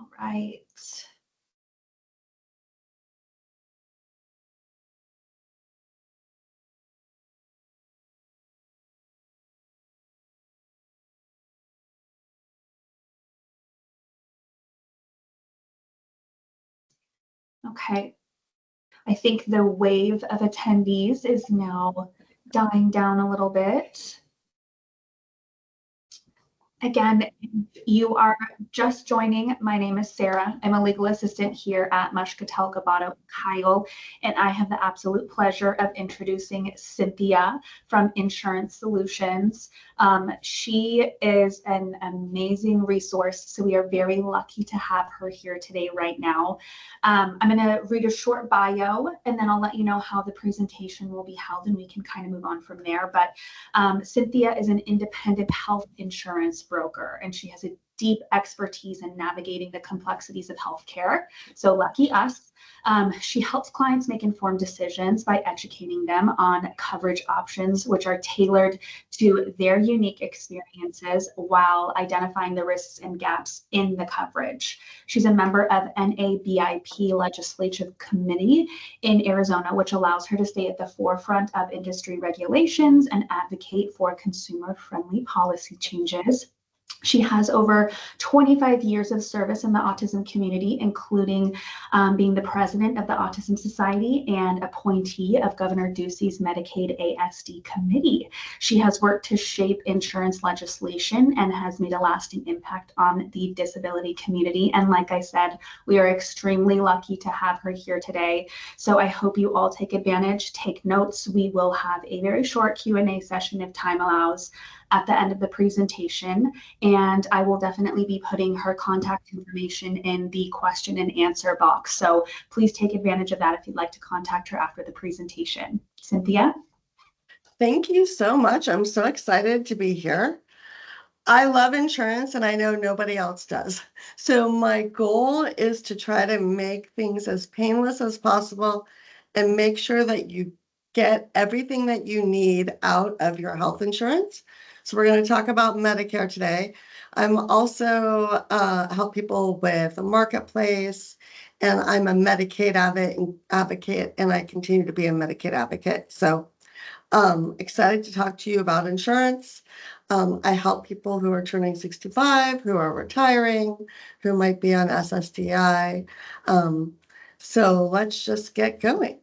All right. Okay. I think the wave of attendees is now dying down a little bit. Again, if you are just joining, my name is Sarah. I'm a legal assistant here at Mushkatel, Gobbato, Kile, and I have the absolute pleasure of introducing Cynthia from Insurance Solutions. She is an amazing resource, so we are very lucky to have her here today right now. I'm going to read a short bio, and then I'll let you know how the presentation will be held, and we can kind of move on from there. But Cynthia is an independent health insurance broker, and she has a deep expertise in navigating the complexities of healthcare. So lucky us. She helps clients make informed decisions by educating them on coverage options, which are tailored to their unique experiences while identifying the risks and gaps in the coverage. She's a member of NABIP Legislative Committee in Arizona, which allows her to stay at the forefront of industry regulations and advocate for consumer-friendly policy changes. She has over 25 years of service in the autism community, including being the president of the Autism Society and appointee of Governor Ducey's Medicaid ASD committee. She has worked to shape insurance legislation and has made a lasting impact on the disability community. And like I said, we are extremely lucky to have her here today. So I hope you all take advantage, take notes. We will have a very short Q&A session if time allows at the end of the presentation, and I will definitely be putting her contact information in the question and answer box. So please take advantage of that if you'd like to contact her after the presentation. Cynthia? Thank you so much. I'm so excited to be here. I love insurance, and I know nobody else does. So my goal is to try to make things as painless as possible and make sure that you get everything that you need out of your health insurance. So we're going to talk about Medicare today. I'm also help people with a marketplace, and I'm a Medicaid advocate, and I continue to be a Medicaid advocate. So excited to talk to you about insurance. I help people who are turning 65, who are retiring, who might be on SSDI. So let's just get going.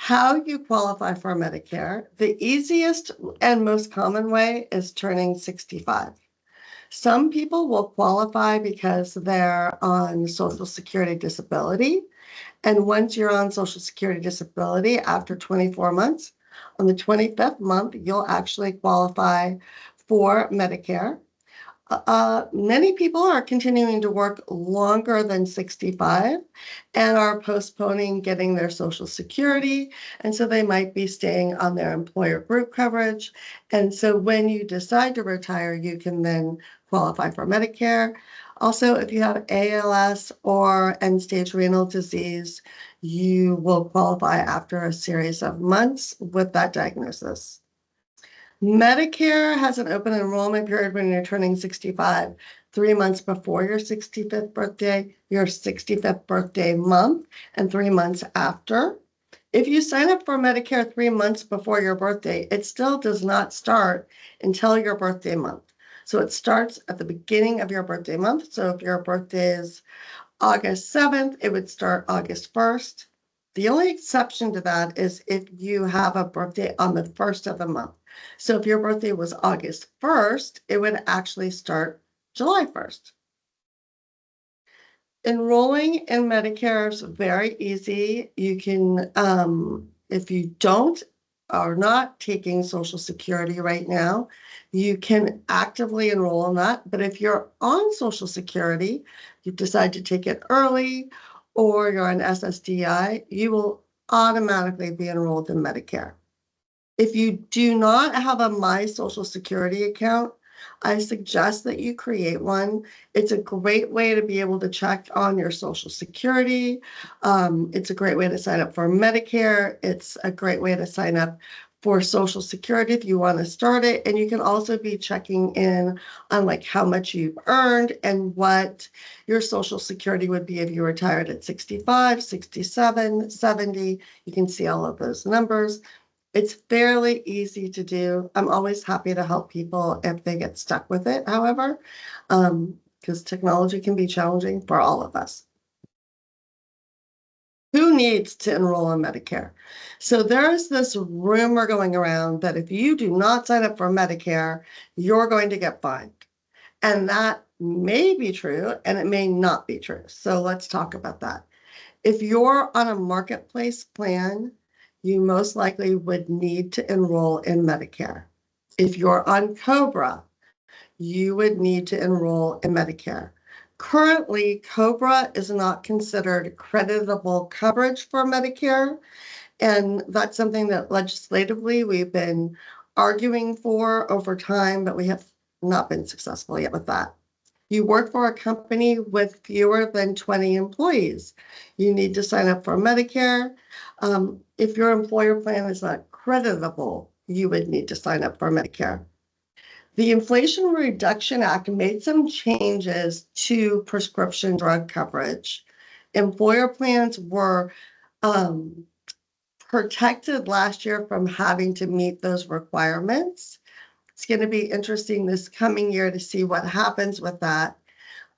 How you qualify for Medicare. The easiest and most common way is turning 65. Some people will qualify because they're on Social Security disability. And once you're on Social Security disability, after 24 months, on the 25th month, you'll actually qualify for Medicare. Many people are continuing to work longer than 65 and are postponing getting their Social Security. And so they might be staying on their employer group coverage. And so when you decide to retire, you can then qualify for Medicare. Also, if you have ALS or end-stage renal disease, you will qualify after a series of months with that diagnosis. Medicare has an open enrollment period when you're turning 65, 3 months before your 65th birthday, your 65th birthday month, and 3 months after. If you sign up for Medicare 3 months before your birthday, it still does not start until your birthday month. So it starts at the beginning of your birthday month. So if your birthday is August 7th, it would start August 1st. The only exception to that is if you have a birthday on the 1st of the month. So if your birthday was August 1st, it would actually start July 1st. Enrolling in Medicare is very easy. You can, if you are not taking Social Security right now, you can actively enroll in that. But if you're on Social Security, you decide to take it early, or you're on SSDI, you will automatically be enrolled in Medicare. If you do not have a My Social Security account, I suggest that you create one. It's a great way to be able to check on your Social Security. It's a great way to sign up for Medicare. It's a great way to sign up for Social Security if you want to start it. And you can also be checking in on like how much you've earned and what your Social Security would be if you retired at 65, 67, 70. You can see all of those numbers. It's fairly easy to do. I'm always happy to help people if they get stuck with it, however, because technology can be challenging for all of us. Who needs to enroll in Medicare? So there's this rumor going around that if you do not sign up for Medicare, you're going to get fined. And that may be true and it may not be true. So let's talk about that. If you're on a marketplace plan, you most likely would need to enroll in Medicare. If you're on COBRA, you would need to enroll in Medicare. Currently, COBRA is not considered creditable coverage for Medicare, and that's something that legislatively we've been arguing for over time, but we have not been successful yet with that. You work for a company with fewer than 20 employees. You need to sign up for Medicare. If your employer plan is not creditable, you would need to sign up for Medicare. The Inflation Reduction Act made some changes to prescription drug coverage. Employer plans were protected last year from having to meet those requirements. It's going to be interesting this coming year to see what happens with that.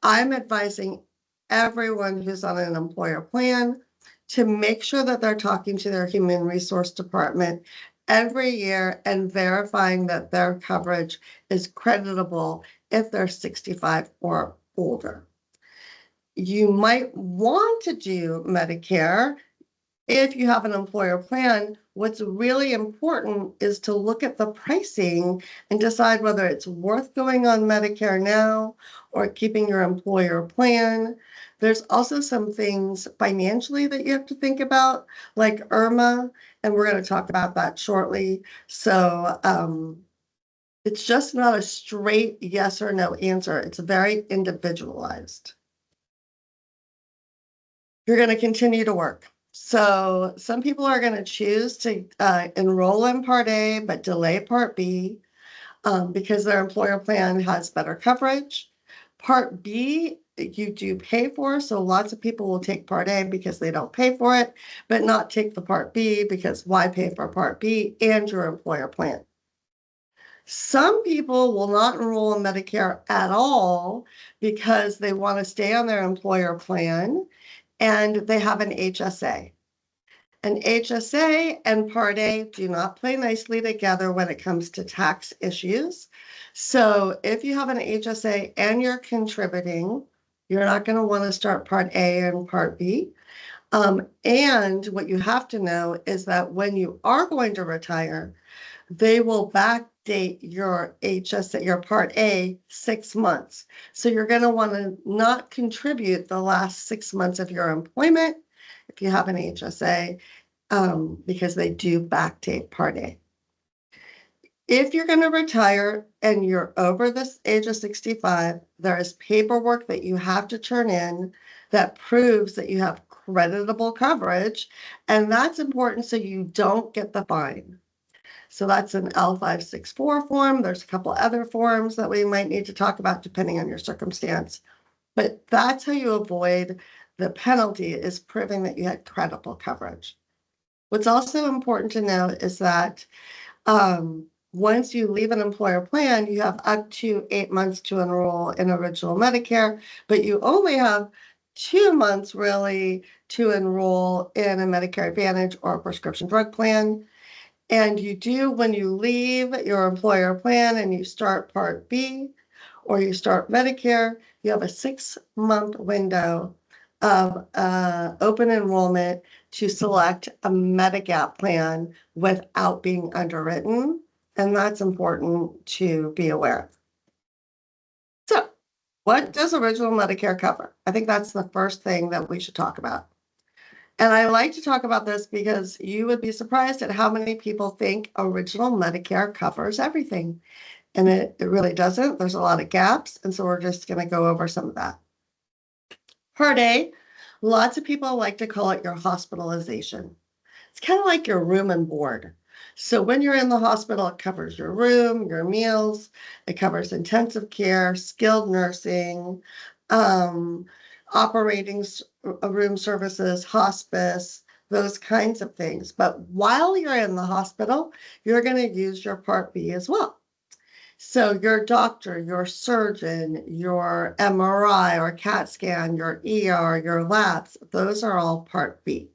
I'm advising everyone who's on an employer plan to make sure that they're talking to their human resource department every year and verifying that their coverage is creditable if they're 65 or older. You might want to do Medicare if you have an employer plan. What's really important is to look at the pricing and decide whether it's worth going on Medicare now or keeping your employer plan. There's also some things financially that you have to think about, like IRMA, and we're going to talk about that shortly. So it's just not a straight yes or no answer. It's very individualized. You're going to continue to work. So some people are going to choose to enroll in Part A, but delay Part B because their employer plan has better coverage. Part B, you do pay for, so lots of people will take Part A because they don't pay for it, but not take the Part B because why pay for Part B and your employer plan? Some people will not enroll in Medicare at all because they want to stay on their employer plan and they have an HSA. An HSA and Part A do not play nicely together when it comes to tax issues. So if you have an HSA and you're contributing, you're not going to want to start Part A and Part B. And what you have to know is that when you are going to retire, they will backdate your HSA, your Part A, 6 months. So you're going to want to not contribute the last 6 months of your employment if you have an HSA, because they do backdate Part A. If you're going to retire and you're over this age of 65, there is paperwork that you have to turn in that proves that you have creditable coverage, and that's important so you don't get the fine. So that's an L564 form. There's a couple other forms that we might need to talk about depending on your circumstance. But that's how you avoid the penalty, is proving that you had credible coverage. What's also important to know is that once you leave an employer plan, you have up to 8 months to enroll in original Medicare, but you only have 2 months really to enroll in a Medicare Advantage or a prescription drug plan. And you do, when you leave your employer plan and you start Part B or you start Medicare, you have a 6-month window of open enrollment to select a Medigap plan without being underwritten. And that's important to be aware of. So, what does original Medicare cover? I think that's the first thing that we should talk about. And I like to talk about this because you would be surprised at how many people think original Medicare covers everything. And it really doesn't. There's a lot of gaps. And so we're just going to go over some of that. Part A, lots of people like to call it your hospitalization. It's kind of like your room and board. So when you're in the hospital, it covers your room, your meals, it covers intensive care, skilled nursing, um, operating room services, hospice, those kinds of things. But while you're in the hospital, you're going to use your Part B as well. So your doctor, your surgeon, your MRI or CAT scan, your ER, your labs, those are all Part B.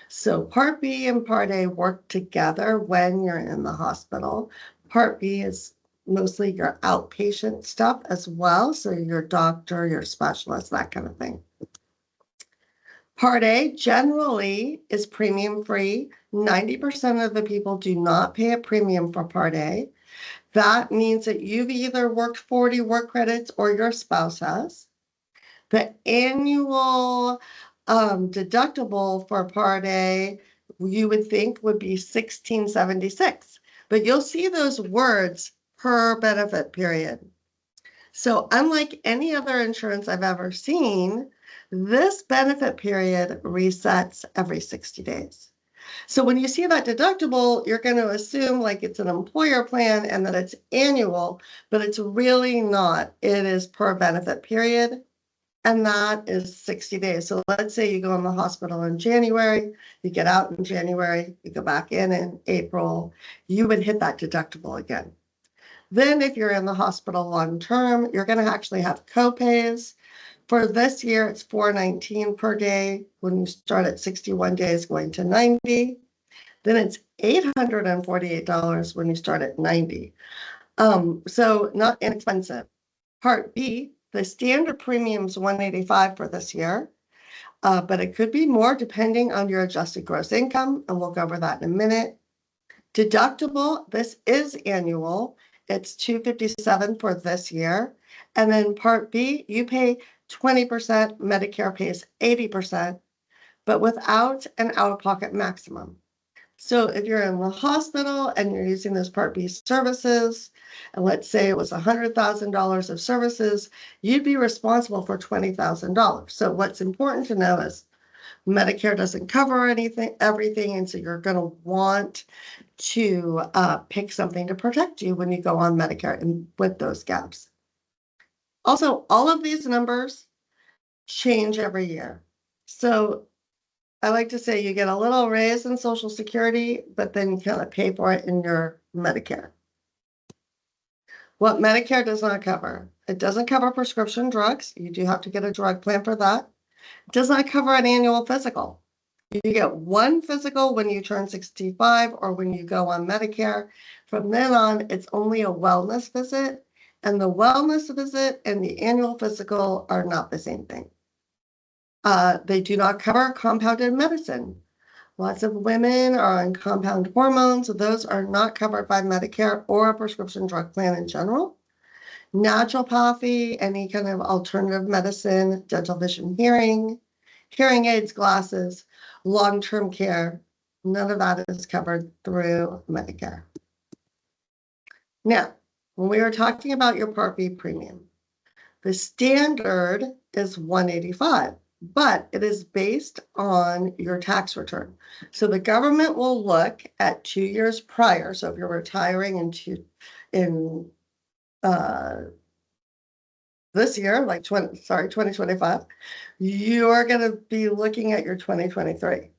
So Part B and Part A work together when you're in the hospital. Part B is mostly your outpatient stuff as well. So your doctor, your specialist, that kind of thing. Part A generally is premium free. 90% of the people do not pay a premium for Part A. That means that you've either worked 40 work credits or your spouse has. The annual deductible for Part A, you would think would be $1,676, but you'll see those words per benefit period. So unlike any other insurance I've ever seen, this benefit period resets every 60 days. So when you see that deductible, you're going to assume like it's an employer plan and that it's annual, but it's really not. It is per benefit period, and that is 60 days. So let's say you go in the hospital in January, you get out in January, you go back in April, you would hit that deductible again. Then if you're in the hospital long term, you're going to actually have copays. For this year, it's $419 per day. When you start at 61 days, going to 90. Then it's $848 when you start at 90. So not inexpensive. Part B, the standard premium is $185 for this year, but it could be more depending on your adjusted gross income, and we'll go over that in a minute. Deductible, this is annual. It's $257 for this year. And then Part B, you pay 20%, Medicare pays 80%, but without an out-of-pocket maximum. So if you're in the hospital and you're using those Part B services, and let's say it was $100,000 of services, you'd be responsible for $20,000. So what's important to know is Medicare doesn't cover everything, and so you're going to want to pick something to protect you when you go on Medicare and with those gaps. Also, all of these numbers change every year. So I like to say you get a little raise in Social Security, but then you kind of pay for it in your Medicare. What Medicare does not cover, it doesn't cover prescription drugs. You do have to get a drug plan for that. It does not cover an annual physical. You get one physical when you turn 65 or when you go on Medicare. From then on, it's only a wellness visit, and the wellness visit and the annual physical are not the same thing. They do not cover compounded medicine. Lots of women are on compound hormones. Those are not covered by Medicare or a prescription drug plan in general. Naturopathy, any kind of alternative medicine, dental, vision, hearing aids, glasses, long-term care, none of that is covered through Medicare. Now, when we were talking about your Part B premium, the standard is $185, but it is based on your tax return. So the government will look at 2 years prior. So if you're retiring in this year, like 2025, you're going to be looking at your 2023.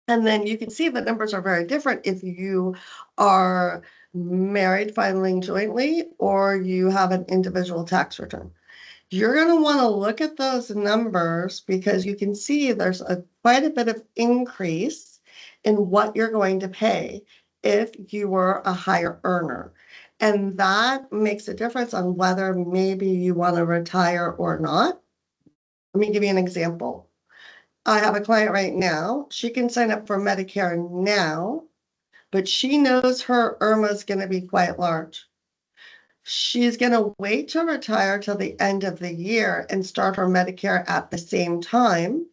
And then you can see the numbers are very different if you are married filing jointly or you have an individual tax return. You're going to want to look at those numbers because you can see there's quite a bit of increase in what you're going to pay if you were a higher earner. And that makes a difference on whether maybe you want to retire or not. Let me give you an example. I have a client right now. She can sign up for Medicare now, but she knows her IRMA is going to be quite large. She's going to wait to retire till the end of the year and start her Medicare at the same time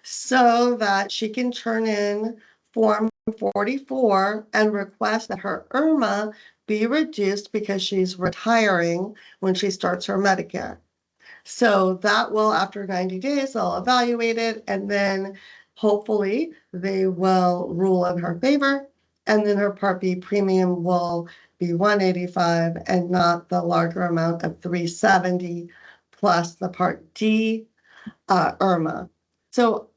so that she can turn in Form 44 and request that her IRMA be reduced because she's retiring when she starts her Medicare. So that will, after 90 days, they'll evaluate it, and then hopefully they will rule in her favor, and then her Part B premium will be $185 and not the larger amount of $370 plus the Part D IRMA. So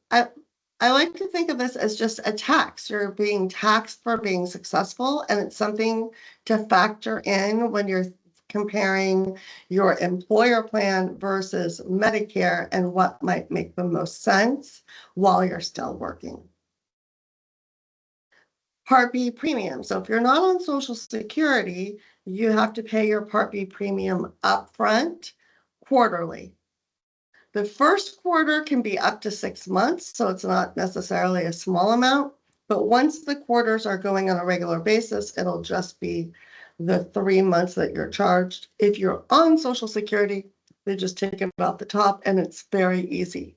I like to think of this as just a tax. You're being taxed for being successful, and it's something to factor in when you're comparing your employer plan versus Medicare and what might make the most sense while you're still working. Part B premium. So if you're not on Social Security, you have to pay your Part B premium upfront quarterly. The first quarter can be up to 6 months, so it's not necessarily a small amount. But once the quarters are going on a regular basis, it'll just be the 3 months that you're charged. If you're on Social Security, they just take it off the top, and it's very easy.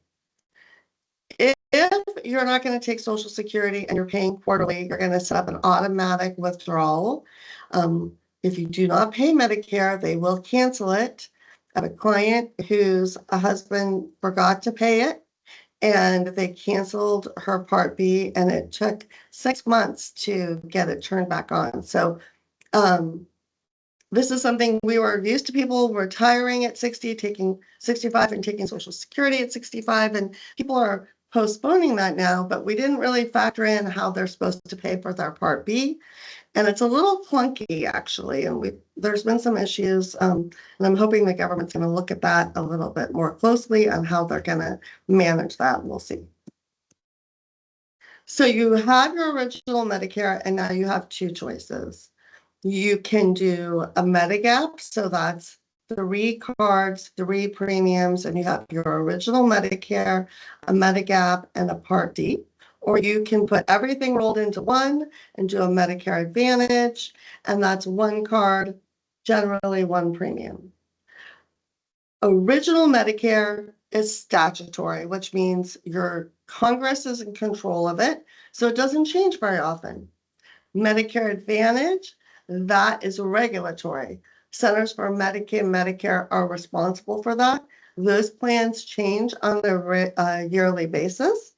If you're not going to take Social Security and you're paying quarterly, you're going to set up an automatic withdrawal. If you do not pay Medicare, they will cancel it. I have a client whose husband forgot to pay it, and they canceled her Part B, and it took 6 months to get it turned back on. So this is something we were used to, people retiring at 60, taking 65 and taking Social Security at 65, and people are postponing that now, but we didn't really factor in how they're supposed to pay for their Part B. And it's a little clunky, actually, and there's been some issues, and I'm hoping the government's going to look at that a little bit more closely on how they're going to manage that. We'll see. So you have your original Medicare, and now you have two choices. You can do a Medigap, so that's 3 cards, 3 premiums, and you have your original Medicare, a Medigap, and a Part D. Or you can put everything rolled into one and do a Medicare Advantage, and that's 1 card, generally 1 premium. Original Medicare is statutory, which means your Congress is in control of it, so it doesn't change very often. Medicare Advantage, that is regulatory. Centers for Medicaid and Medicare are responsible for that. Those plans change on a yearly basis.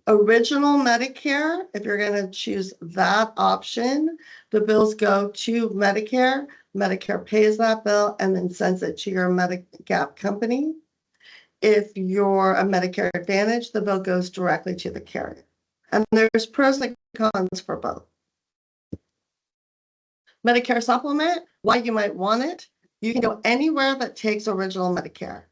Original Medicare, if you're going to choose that option, the bills go to Medicare. Medicare pays that bill and then sends it to your Medigap company. If you're a Medicare Advantage, the bill goes directly to the carrier. And there's pros and cons for both. Medicare Supplement, why you might want it, you can go anywhere that takes original Medicare.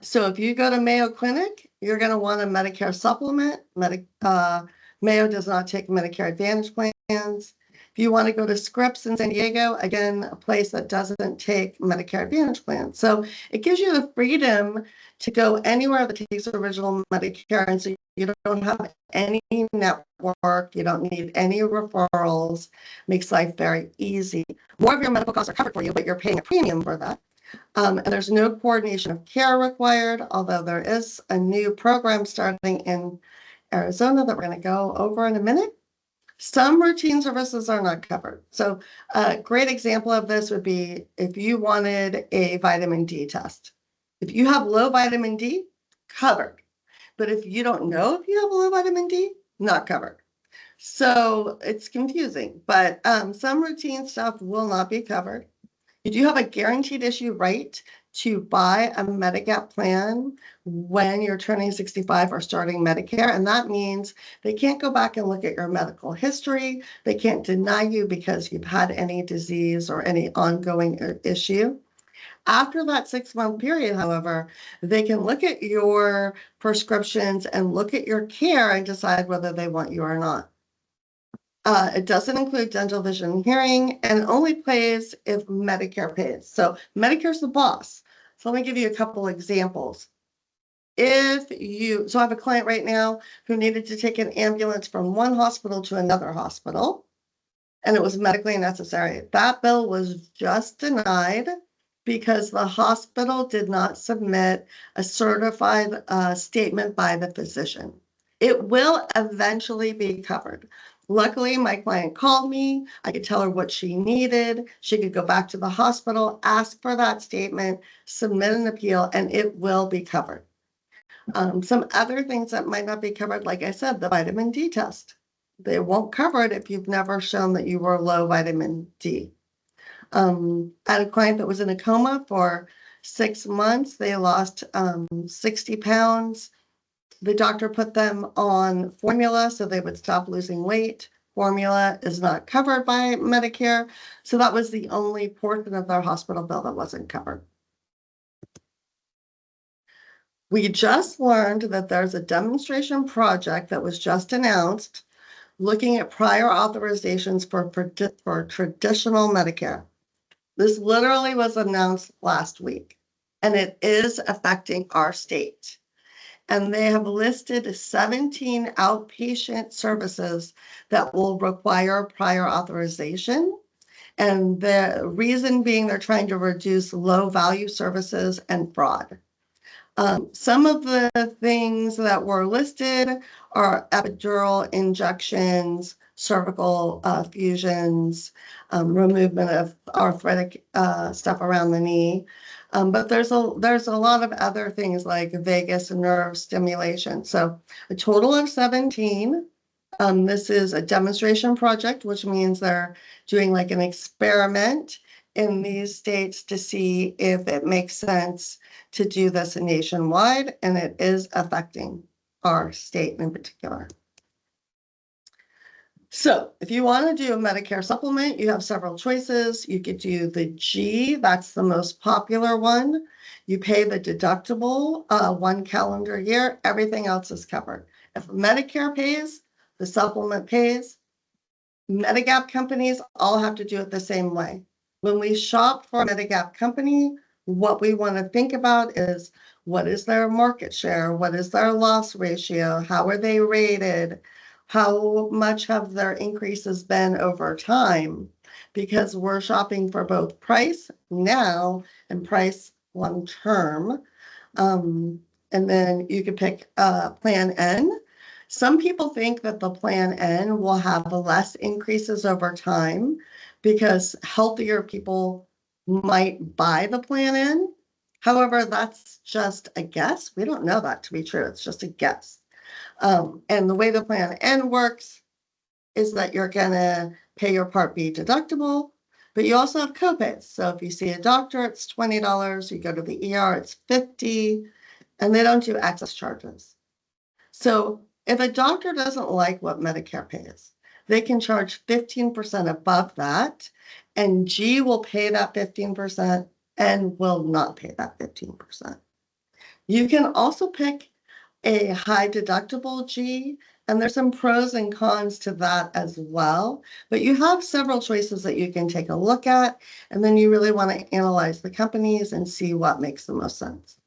So if you go to Mayo Clinic, you're going to want a Medicare Supplement. Mayo does not take Medicare Advantage plans. If you want to go to Scripps in San Diego, again, a place that doesn't take Medicare Advantage plans. So it gives you the freedom to go anywhere that takes original Medicare, and so you don't have any network, you don't need any referrals, makes life very easy. More of your medical costs are covered for you, but you're paying a premium for that. And there's no coordination of care required, although there is a new program starting in Arizona that we're going to go over in a minute. Some routine services are not covered. So a great example of this would be if you wanted a vitamin D test. If you have low vitamin D, covered. But if you don't know if you have low vitamin D, not covered. So it's confusing, but some routine stuff will not be covered. You do have a guaranteed issue right to buy a Medigap plan when you're turning 65 or starting Medicare. And that means they can't go back and look at your medical history. They can't deny you because you've had any disease or any ongoing issue. After that 6-month period, however, they can look at your prescriptions and look at your care and decide whether they want you or not. It doesn't include dental, vision, and hearing, and only pays if Medicare pays. So Medicare's the boss. So let me give you a couple examples. So I have a client right now who needed to take an ambulance from one hospital to another hospital, and it was medically necessary. That bill was just denied because the hospital did not submit a certified statement by the physician. It will eventually be covered. Luckily, my client called me. I could tell her what she needed. She could go back to the hospital, ask for that statement, submit an appeal, and it will be covered. Some other things that might not be covered, like I said, the vitamin D test. they won't cover it if you've never shown that you were low vitamin D. I had a client that was in a coma for 6 months. They lost 60 pounds. The doctor put them on formula so they would stop losing weight. Formula is not covered by Medicare. So that was the only portion of their hospital bill that wasn't covered. We just learned that there's a demonstration project that was just announced looking at prior authorizations for traditional Medicare. This literally was announced last week, and it is affecting our state. And they have listed 17 outpatient services that will require prior authorization. And the reason being they're trying to reduce low value services and fraud. Some of the things that were listed are epidural injections, cervical fusions, removal of arthritic stuff around the knee. But there's a lot of other things like vagus nerve stimulation. So a total of 17. This is a demonstration project, which means they're doing like an experiment in these states to see if it makes sense to do this nationwide, and it is affecting our state in particular. So if you want to do a Medicare supplement, you have several choices. You could do the G, that's the most popular one. You pay the deductible 1 calendar year, everything else is covered. If Medicare pays, the supplement pays. Medigap companies all have to do it the same way. When we shop for a Medigap company, what we want to think about is what is their market share? What is their loss ratio? How are they rated? How much have their increases been over time? Because we're shopping for both price now and price long term. And then you can pick Plan N. Some people think that the Plan N will have less increases over time because healthier people might buy the Plan N. However, that's just a guess. We don't know that to be true. It's just a guess. And the way the Plan N works is that you're going to pay your Part B deductible, but you also have copays. So if you see a doctor, it's $20. You go to the ER, it's $50, and they don't do excess charges. So if a doctor doesn't like what Medicare pays, they can charge 15% above that, and G will pay that 15% and will not pay that 15%. You can also pick a high deductible G, and there's some pros and cons to that as well. But you have several choices that you can take a look at, and then you really want to analyze the companies and see what makes the most sense.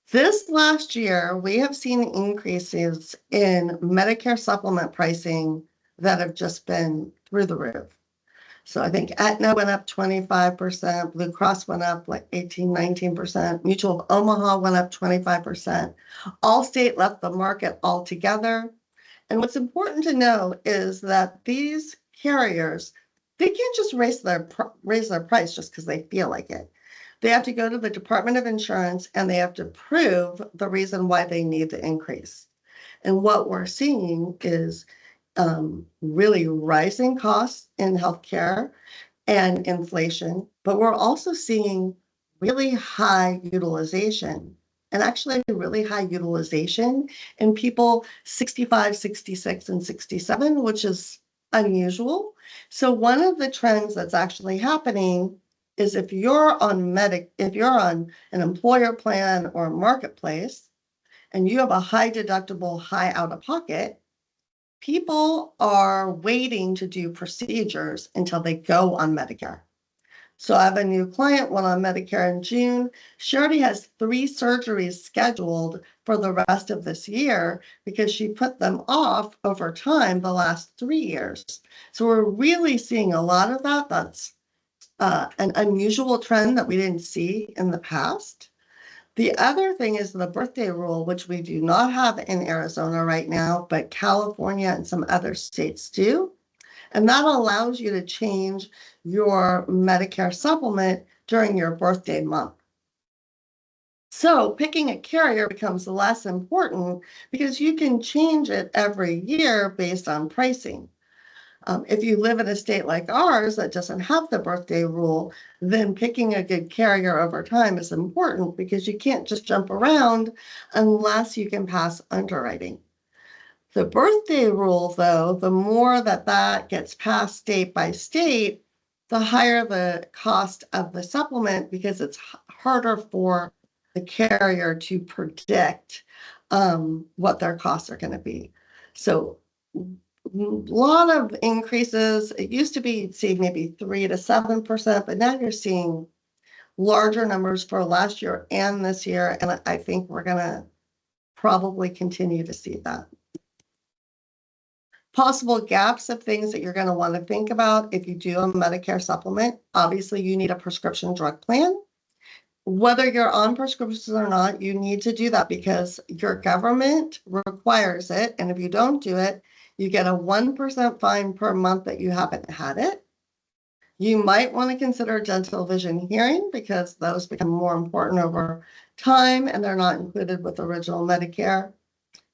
This last year, we have seen increases in Medicare supplement pricing that have just been through the roof. So I think Aetna went up 25%, Blue Cross went up like 18, 19%, Mutual of Omaha went up 25%. Allstate left the market altogether. And what's important to know is that these carriers, they can't just raise their price just because they feel like it. They have to go to the Department of Insurance and they have to prove the reason why they need the increase. And what we're seeing is really rising costs in healthcare and inflation, but we're also seeing really high utilization, and actually really high utilization in people 65, 66, and 67, which is unusual. So one of the trends that's actually happening is if you're on an employer plan or marketplace, and you have a high deductible, high out of pocket, people are waiting to do procedures until they go on Medicare. So I have a new client, went on Medicare in June. She already has 3 surgeries scheduled for the rest of this year because she put them off over time the last 3 years. So we're really seeing a lot of that. That's an unusual trend that we didn't see in the past. The other thing is the birthday rule, which we do not have in Arizona right now, but California and some other states do. And that allows you to change your Medicare supplement during your birthday month. So picking a carrier becomes less important because you can change it every year based on pricing. If you live in a state like ours that doesn't have the birthday rule, then picking a good carrier over time is important because you can't just jump around unless you can pass underwriting. The birthday rule, though, the more that gets passed state by state, the higher the cost of the supplement because it's harder for the carrier to predict what their costs are going to be. So lot of increases. It used to be, see, maybe 3 to 7%, but now you're seeing larger numbers for last year and this year. And I think we're going to probably continue to see that. Possible gaps of things that you're going to want to think about if you do a Medicare supplement. Obviously, you need a prescription drug plan. Whether you're on prescriptions or not, you need to do that because your government requires it. And if you don't do it, you get a 1% fine per month that you haven't had it. You might want to consider dental, vision, hearing because those become more important over time and they're not included with original Medicare.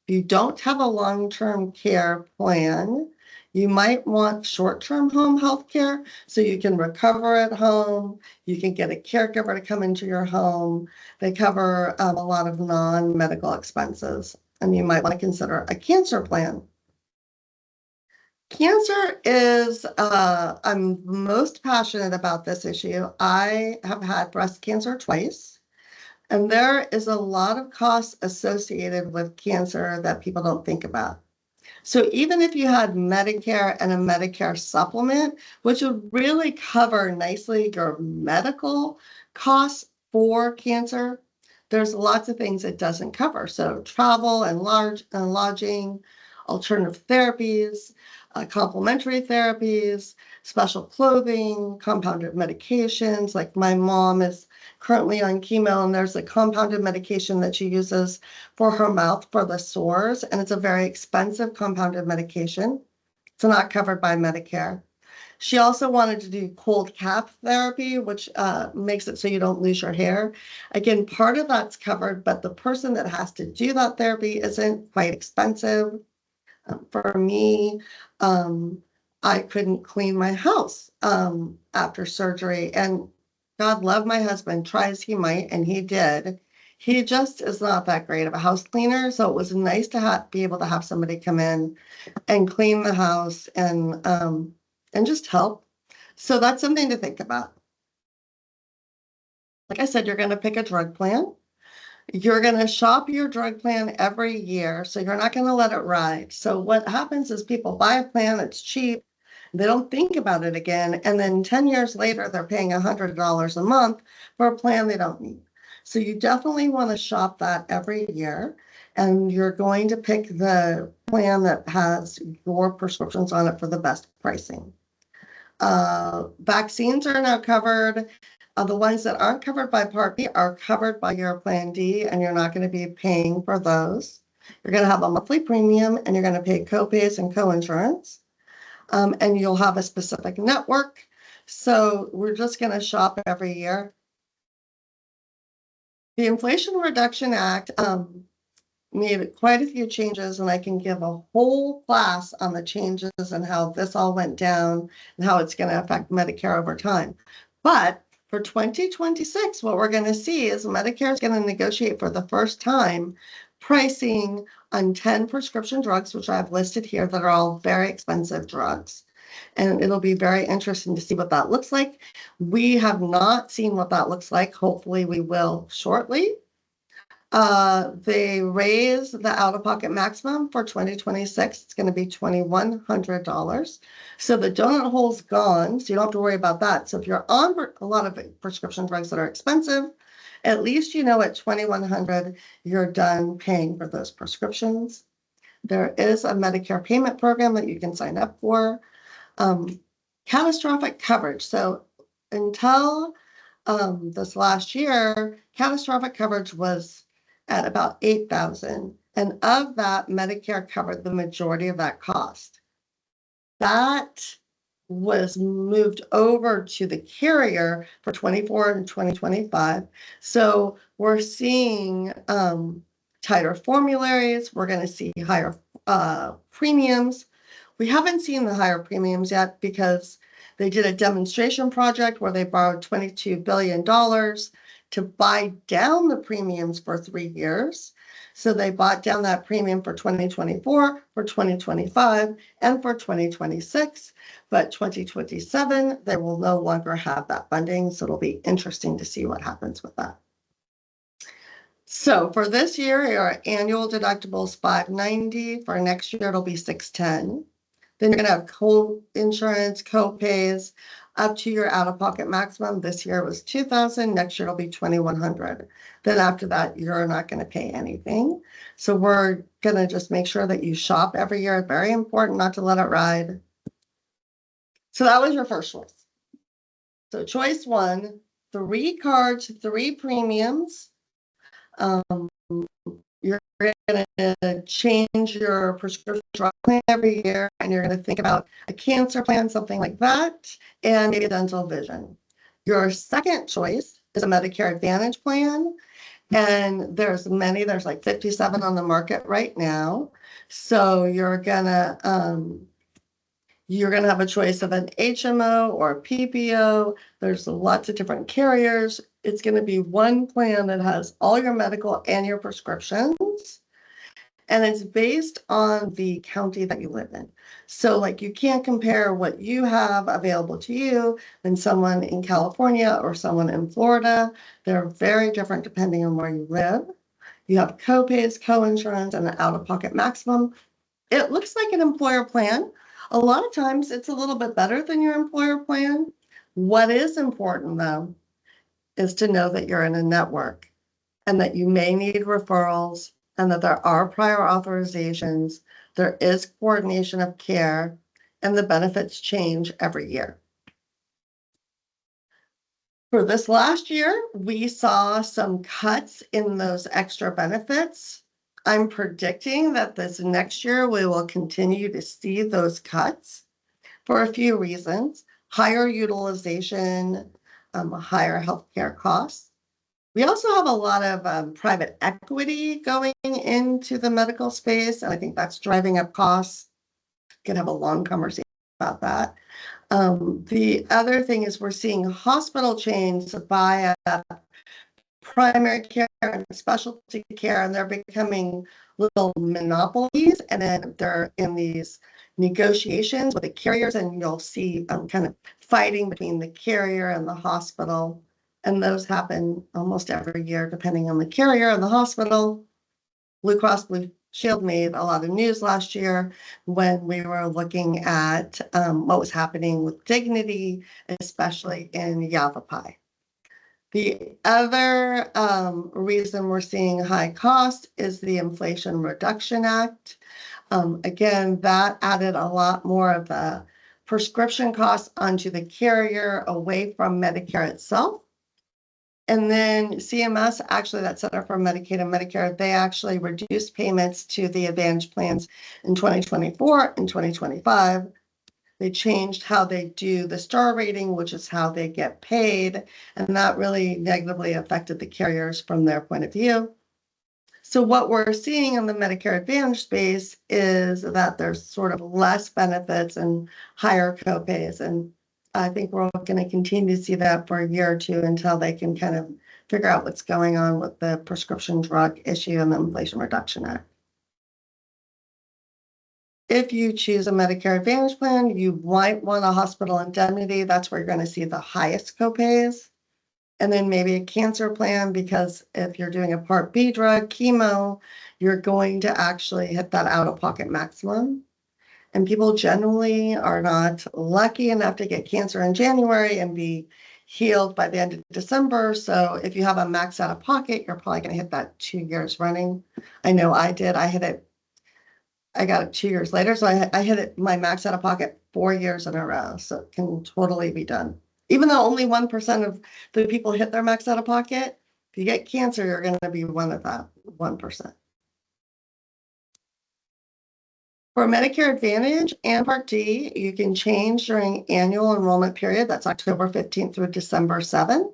If you don't have a long-term care plan, you might want short-term home health care so you can recover at home. You can get a caregiver to come into your home. They cover a lot of non-medical expenses. And you might want to consider a cancer plan. Cancer is, I'm most passionate about this issue. I have had breast cancer twice. And there is a lot of costs associated with cancer that people don't think about. So even if you had Medicare and a Medicare supplement, which would really cover nicely your medical costs for cancer, there's lots of things it doesn't cover. So travel and lodging, alternative therapies, complementary therapies, special clothing, compounded medications. Like my mom is currently on chemo and there's a compounded medication that she uses for her mouth for the sores. And it's a very expensive compounded medication. It's not covered by Medicare. She also wanted to do cold cap therapy, which makes it so you don't lose your hair. Again, part of that's covered, but the person that has to do that therapy isn't quite expensive. For me, I couldn't clean my house after surgery. And God love my husband, try as he might, and he did. He just is not that great of a house cleaner. So it was nice to be able to have somebody come in and clean the house and just help. So that's something to think about. Like I said, you're going to pick a drug plan. You're going to shop your drug plan every year, so you're not going to let it ride. So what happens is people buy a plan that's cheap, they don't think about it again, and then 10 years later, they're paying $100 a month for a plan they don't need. So you definitely want to shop that every year, and you're going to pick the plan that has your prescriptions on it for the best pricing. Vaccines are now covered. The ones that aren't covered by Part B are covered by your Plan D, and you're not going to be paying for those. You're going to have a monthly premium, and you're going to pay copays and coinsurance, and you'll have a specific network. So we're just going to shop every year. The Inflation Reduction Act made quite a few changes, and I can give a whole class on the changes and how this all went down and how it's going to affect Medicare over time. But for 2026, what we're going to see is Medicare is going to negotiate for the first time pricing on 10 prescription drugs, which I've listed here, that are all very expensive drugs. And it'll be very interesting to see what that looks like. We have not seen what that looks like. Hopefully we will shortly. They raise the out-of-pocket maximum for 2026. It's going to be $2,100. So the donut hole's gone, so you don't have to worry about that. So if you're on a lot of prescription drugs that are expensive, at least you know at $2,100 you're done paying for those prescriptions. There is a Medicare payment program that you can sign up for. Catastrophic coverage. So until this last year, catastrophic coverage was at about $8,000. And of that, Medicare covered the majority of that cost. That was moved over to the carrier for 24 and 2025. So we're seeing tighter formularies. We're going to see higher premiums. We haven't seen the higher premiums yet because they did a demonstration project where they borrowed $22 billion to buy down the premiums for 3 years. So they bought down that premium for 2024, for 2025, and for 2026. But 2027, they will no longer have that funding. So it'll be interesting to see what happens with that. So for this year, your annual deductible is $590. For next year, it'll be $610. Then you're going to have co-insurance, co-pays up to your out-of-pocket maximum. This year was $2,000. Next year it'll be $2,100. Then after that, you're not going to pay anything. So we're going to just make sure that you shop every year. Very important not to let it ride. So that was your first choice. So choice one, 3 cards, 3 premiums. You're going to change your prescription drug plan every year, and you're going to think about a cancer plan, something like that, and maybe a dental vision. Your second choice is a Medicare Advantage plan, and there's like 57 on the market right now. So you're going to have a choice of an HMO or a PPO. There's lots of different carriers. It's going to be one plan that has all your medical and your prescriptions. And it's based on the county that you live in. So like you can't compare what you have available to you and someone in California or someone in Florida. They're very different depending on where you live. You have co-pays, co-insurance, and an out-of-pocket maximum. It looks like an employer plan. A lot of times it's a little bit better than your employer plan. What is important though is to know that you're in a network and that you may need referrals and that there are prior authorizations, there is coordination of care, and the benefits change every year. For this last year, we saw some cuts in those extra benefits. I'm predicting that this next year we will continue to see those cuts for a few reasons: higher utilization, higher healthcare costs. We also have a lot of private equity going into the medical space, and I think that's driving up costs. Can have a long conversation about that. The other thing is we're seeing hospital chains buy up primary care and specialty care, and they're becoming little monopolies, and then they're in these negotiations with the carriers, and you'll see kind of fighting between the carrier and the hospital. And those happen almost every year, depending on the carrier and the hospital. Blue Cross Blue Shield made a lot of news last year when we were looking at what was happening with Dignity, especially in Yavapai. The other reason we're seeing high cost is the Inflation Reduction Act. Again, that added a lot more of the prescription costs onto the carrier away from Medicare itself. And then CMS, actually, that Center for Medicaid and Medicare, they actually reduced payments to the Advantage plans in 2024 and 2025. They changed how they do the star rating, which is how they get paid, and that really negatively affected the carriers from their point of view. So what we're seeing in the Medicare Advantage space is that there's sort of less benefits and higher copays, and I think we're going to continue to see that for a year or two until they can kind of figure out what's going on with the prescription drug issue and the Inflation Reduction Act. If you choose a Medicare Advantage plan, you might want a hospital indemnity. That's where you're going to see the highest copays. And then maybe a cancer plan, because if you're doing a Part B drug, chemo, you're going to actually hit that out-of-pocket maximum. And people generally are not lucky enough to get cancer in January and be healed by the end of December. So if you have a max out of pocket, you're probably going to hit that 2 years running. I know I did. I hit it. I got it 2 years later. So I hit it, my max out of pocket 4 years in a row. So it can totally be done. Even though only 1% of the people hit their max out of pocket, if you get cancer, you're going to be one of that 1%. For Medicare Advantage and Part D, you can change during annual enrollment period. That's October 15th through December 7th.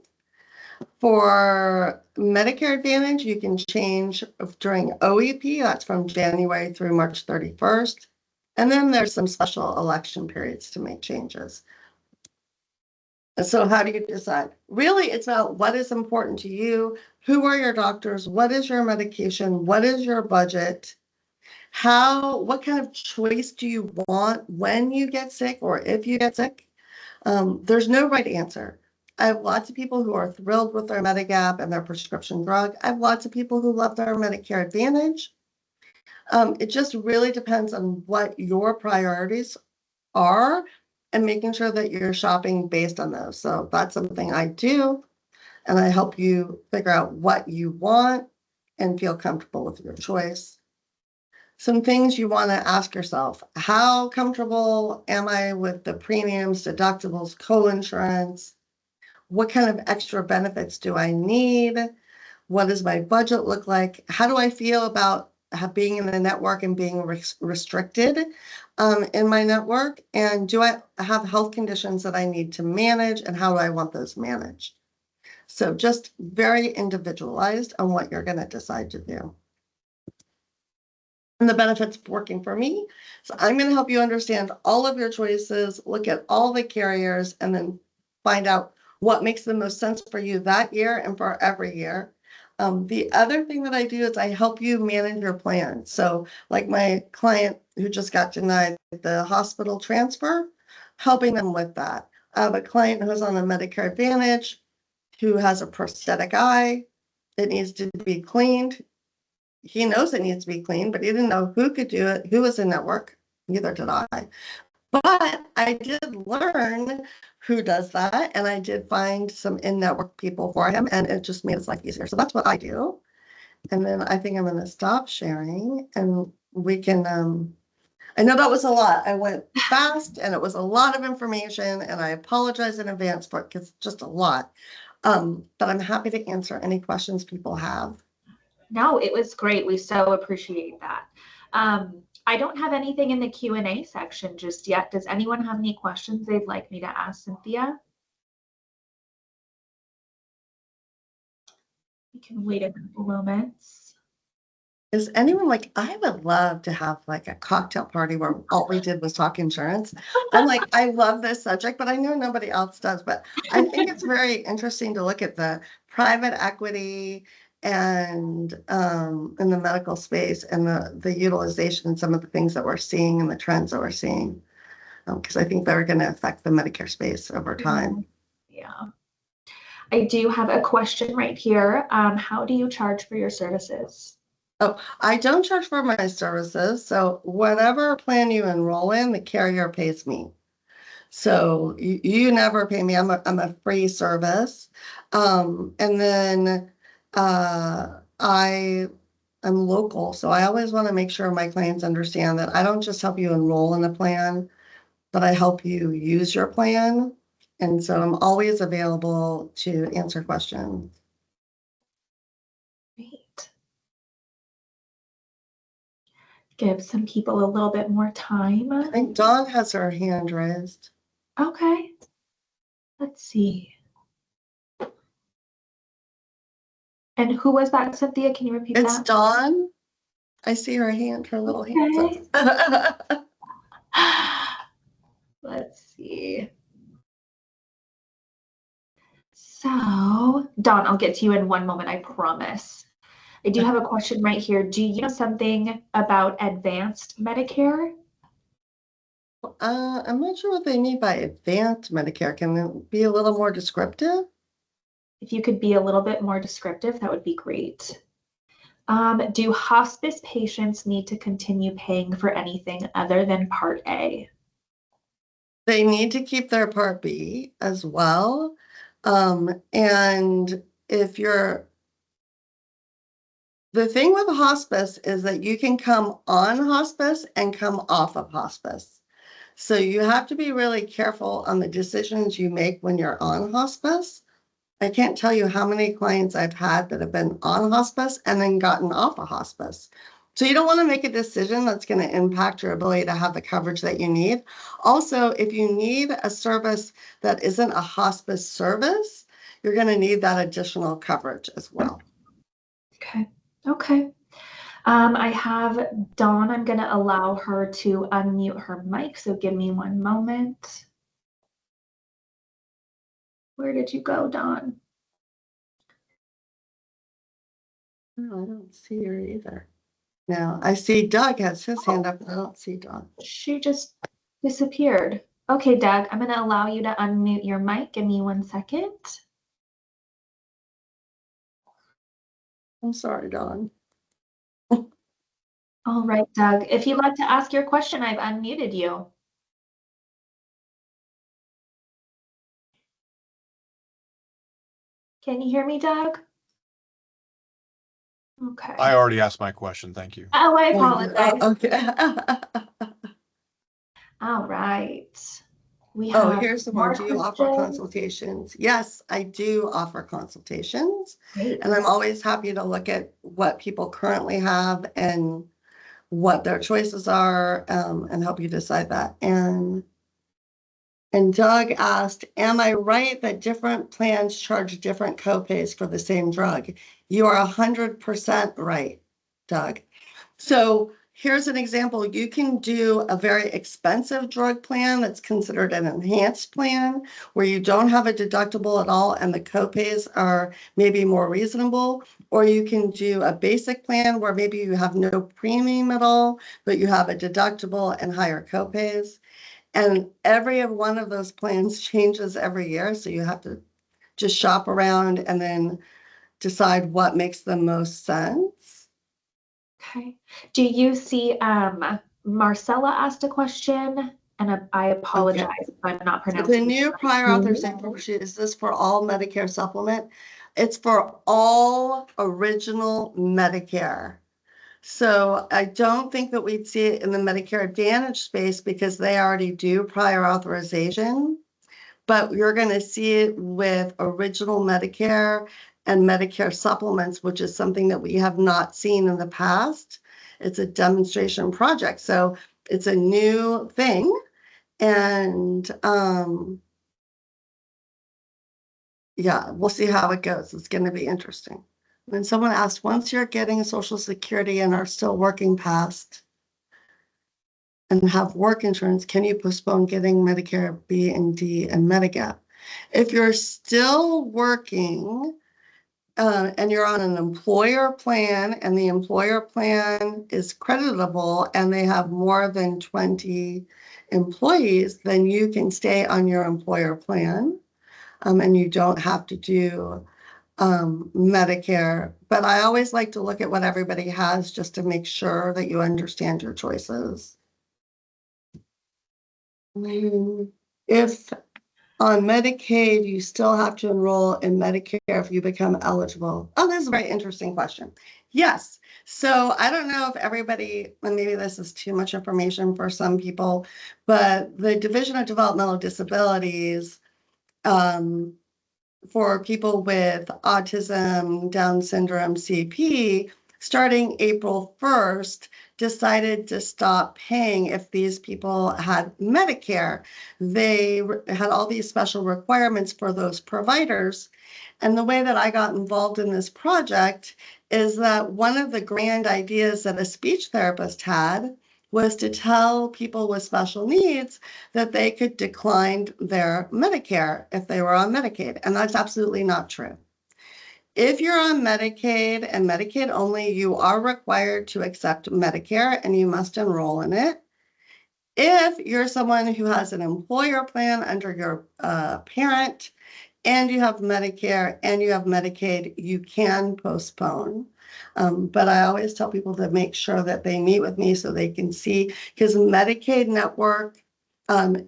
For Medicare Advantage, you can change during OEP. That's from January through March 31st. And then there's some special election periods to make changes. So how do you decide? Really, it's about what is important to you. Who are your doctors? What is your medication? What is your budget? What kind of choice do you want when you get sick or if you get sick? There's no right answer. I have lots of people who are thrilled with their Medigap and their prescription drug. I have lots of people who love their Medicare Advantage. It just really depends on what your priorities are and making sure that you're shopping based on those. So that's something I do, and I help you figure out what you want and feel comfortable with your choice. Some things you want to ask yourself: how comfortable am I with the premiums, deductibles, co-insurance? What kind of extra benefits do I need? What does my budget look like? How do I feel about being in the network and being restricted in my network? And do I have health conditions that I need to manage, and how do I want those managed? So just very individualized on what you're going to decide to do. And the benefits of working for me. So I'm going to help you understand all of your choices, look at all the carriers, and then find out what makes the most sense for you that year and for every year. The other thing that I do is I help you manage your plan. So like my client who just got denied the hospital transfer, helping them with that. I have a client who's on a Medicare Advantage who has a prosthetic eye that needs to be cleaned. He knows it needs to be cleaned, but he didn't know who could do it, who was in network. Neither did I. But I did learn who does that, and I did find some in-network people for him, and it just made his life easier. So that's what I do. And then I think I'm going to stop sharing, and we can. I know that was a lot. I went fast, and it was a lot of information, and I apologize in advance for it because it's just a lot. But I'm happy to answer any questions people have. No, it was great. We so appreciate that. I don't have anything in the Q&A section just yet. Does anyone have any questions they'd like me to ask Cynthia? We can wait a couple moments. Is anyone like, I would love to have like a cocktail party where all we did was talk insurance. I'm like, I love this subject, but I know nobody else does. But I think it's very interesting to look at the private equity and in the medical space and the utilization and some of the things that we're seeing and the trends that we're seeing. Because I think they're going to affect the Medicare space over time. Yeah. I do have a question right here. How do you charge for your services? Oh, I don't charge for my services. So whatever plan you enroll in, the carrier pays me. So you never pay me. I'm a free service. And then I'm local. So I always want to make sure my clients understand that I don't just help you enroll in a plan, but I help you use your plan. And so I'm always available to answer questions. Great. Give some people a little bit more time. I think Dawn has her hand raised. Okay. Let's see. And who was that, Cynthia? Can you repeat It's that? Dawn. I see her hand, her little Okay. hand. Let's see. So, Dawn, I'll get to you in one moment, I promise. I do have a question right here. Do you know something about advanced Medicare? I'm not sure what they mean by advanced Medicare. Can it be a little more descriptive? If you could be a little bit more descriptive, that would be great. Do hospice patients need to continue paying for anything other than Part A? They need to keep their Part B as well. And if you're, the thing with hospice is that you can come on hospice and come off of hospice. So you have to be really careful on the decisions you make when you're on hospice. I can't tell you how many clients I've had that have been on hospice and then gotten off of hospice. So you don't want to make a decision that's going to impact your ability to have the coverage that you need. Also, if you need a service that isn't a hospice service, you're going to need that additional coverage as well. Okay. Okay. I have Dawn. I'm going to allow her to unmute her mic. So give me one moment. Where did you go, Dawn? No, I don't see her either. Now, I see Doug has his hand up, but I don't see Dawn. She just disappeared. Okay, Doug, I'm going to allow you to unmute your mic. Give me 1 second. I'm sorry, Dawn. All right, Doug, if you'd like to ask your question, I've unmuted you. Can you hear me, Doug? Okay. I already asked my question. Thank you. Oh, I apologize. Oh, okay. All right. We Oh, have here's the one. more Do you offer questions. consultations? Yes, I do offer consultations. Great. And I'm always happy to look at what people currently have and what their choices are, and help you decide that. And Doug asked, am I right that different plans charge different copays for the same drug? You are 100% right, Doug. So here's an example. You can do a very expensive drug plan that's considered an enhanced plan where you don't have a deductible at all and the copays are maybe more reasonable. Or you can do a basic plan where maybe you have no premium at all, but you have a deductible and higher copays. And every one of those plans changes every year. So you have to just shop around and then decide what makes the most sense. Okay. Do you see Marcella asked a question, and I apologize if I'm not So pronouncing the new prior authorization sheet, is this for all Medicare supplement? It's for all original Medicare. So I don't think that we'd see it in the Medicare Advantage space because they already do prior authorization. But you're going to see it with original Medicare and Medicare supplements, which is something that we have not seen in the past. It's a demonstration project. So it's a new thing. And yeah, we'll see how it goes. It's going to be interesting. When someone asked, once you're getting Social Security and are still working past and have work insurance, can you postpone getting Medicare B and D and Medigap? If you're still working and you're on an employer plan and the employer plan is creditable and they have more than 20 employees, then you can stay on your employer plan. And you don't have to do Medicare. But I always like to look at what everybody has just to make sure that you understand your choices. If on Medicaid, you still have to enroll in Medicare if you become eligible. Oh, this is a very interesting question. Yes. So I don't know if everybody, and maybe this is too much information for some people, but the Division of Developmental Disabilities, for people with autism, Down syndrome, CP, starting April 1st, decided to stop paying if these people had Medicare. They had all these special requirements for those providers. And the way that I got involved in this project is that one of the grand ideas that a speech therapist had was to tell people with special needs that they could decline their Medicare if they were on Medicaid. And that's absolutely not true. If you're on Medicaid and Medicaid only, you are required to accept Medicare and you must enroll in it. If you're someone who has an employer plan under your parent and you have Medicare and you have Medicaid, you can postpone. But I always tell people to make sure that they meet with me so they can see, because Medicaid network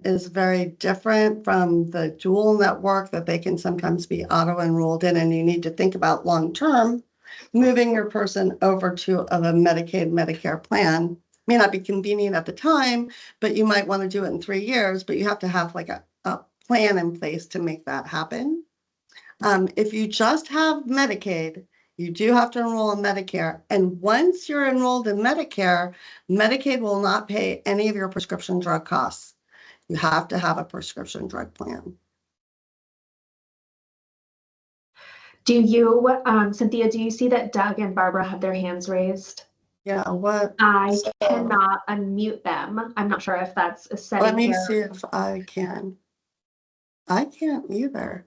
is very different from the dual network that they can sometimes be auto-enrolled in, and you need to think about long-term moving your person over to a Medicaid Medicare plan. May not be convenient at the time, but you might want to do it in 3 years, but you have to have like a plan in place to make that happen. If you just have Medicaid, You do have to enroll in Medicare. And once you're enrolled in Medicare, Medicaid will not pay any of your prescription drug costs. You have to have a prescription drug plan. Do you, Cynthia, do you see that Doug and Barbara have their hands raised? Yeah, what? I cannot unmute them. I'm not sure if that's a setting Let me here. see if I can. I can't either.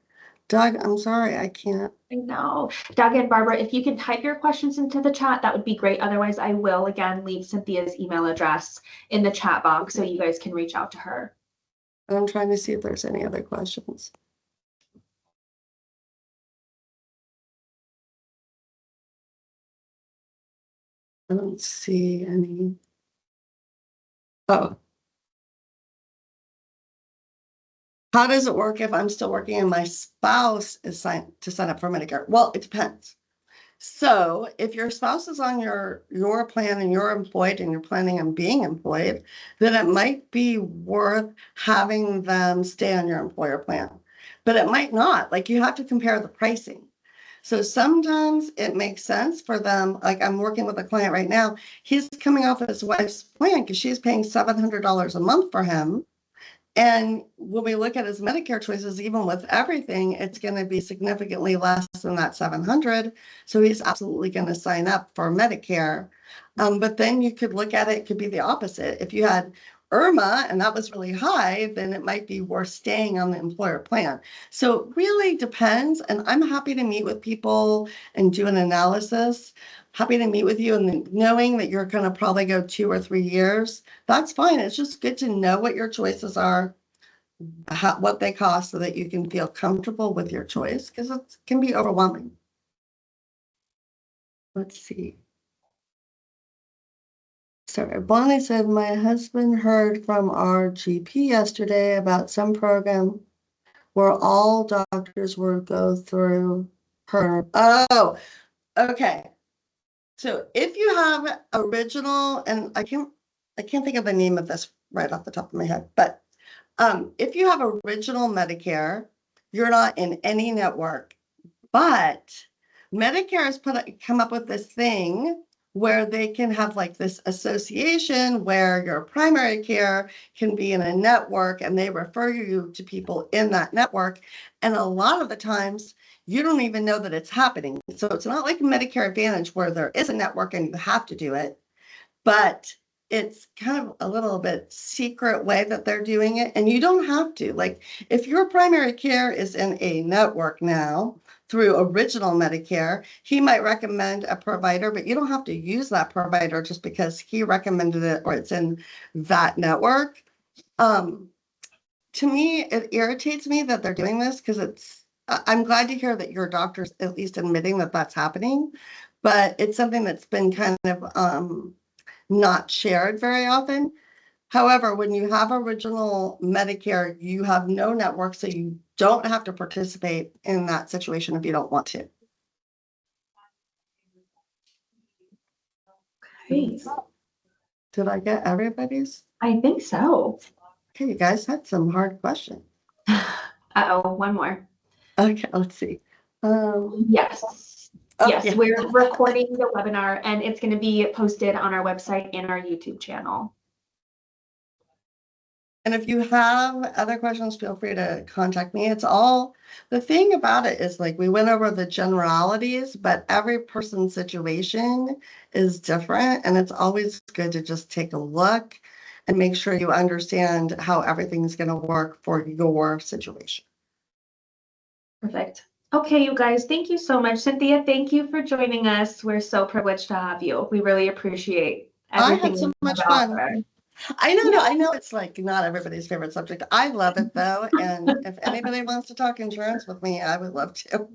Doug, I'm sorry, I can't. I know. Doug and Barbara, if you can type your questions into the chat, that would be great. Otherwise, I will again leave Cynthia's email address in the chat box so you guys can reach out to her. I'm trying to see if there's any other questions. I don't see any. Oh. How does it work if I'm still working and my spouse is signed to sign up for Medicare? Well, it depends. So if your spouse is on your plan and you're employed and you're planning on being employed, then it might be worth having them stay on your employer plan. But it might not. Like, you have to compare the pricing. So sometimes it makes sense for them. Like, I'm working with a client right now. He's coming off his wife's plan because she's paying $700 a month for him. And when we look at his Medicare choices, even with everything, it's going to be significantly less than that 700. So he's absolutely going to sign up for Medicare. But then you could look at it, it could be the opposite. If you had IRMA and that was really high, then it might be worth staying on the employer plan. So it really depends. And I'm happy to meet with people and do an analysis. Happy to meet with you, and knowing that you're going to probably go 2 or 3 years, that's fine. It's just good to know what your choices are, what they cost, so that you can feel comfortable with your choice, because it can be overwhelming. Let's see. Sorry, Bonnie said, my husband heard from our GP yesterday about some program where all doctors will go through her. Oh, okay. So if you have original, and I can't think of the name of this right off the top of my head, but if you have original Medicare, you're not in any network. But Medicare has come up with this thing where they can have like this association where your primary care can be in a network and they refer you to people in that network. And a lot of the times you don't even know that it's happening. So it's not like Medicare Advantage where there is a network and you have to do it, but it's kind of a little bit secret way that they're doing it. And you don't have to. Like, if your primary care is in a network now through original Medicare, he might recommend a provider, but you don't have to use that provider just because he recommended it or it's in that network. To me, it irritates me that they're doing this, because I'm glad to hear that your doctor's at least admitting that that's happening, but it's something that's been kind of not shared very often. However, when you have original Medicare, you have no network, so you don't have to participate in that situation if you don't want to. Okay. Did I get everybody's? I think so. Okay, you guys had some hard questions. Uh-oh, one more. Okay, let's see. Yes. Oh, Yes, yeah. we're recording the webinar and it's going to be posted on our website and our YouTube channel. And if you have other questions, feel free to contact me. It's all, the thing about it is, like, we went over the generalities, but every person's situation is different. And it's always good to just take a look and make sure you understand how everything's going to work for your situation. Perfect. Okay, you guys, thank you so much. Cynthia, thank you for joining us. We're so privileged to have you. We really appreciate everything. I had so much fun. I know it's like not everybody's favorite subject. I love it though. And if anybody wants to talk insurance with me, I would love to.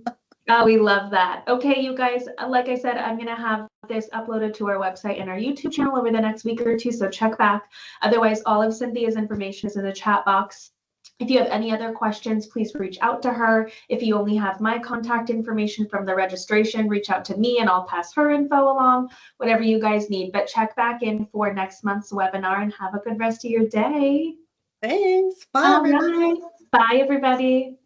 Oh, we love that. Okay, you guys, like I said, I'm going to have this uploaded to our website and our YouTube channel over the next week or two, so check back. Otherwise, all of Cynthia's information is in the chat box. If you have any other questions, please reach out to her. If you only have my contact information from the registration, reach out to me and I'll pass her info along, whatever you guys need. But check back in for next month's webinar and have a good rest of your day. Thanks. Bye, All everybody. right. Bye, everybody.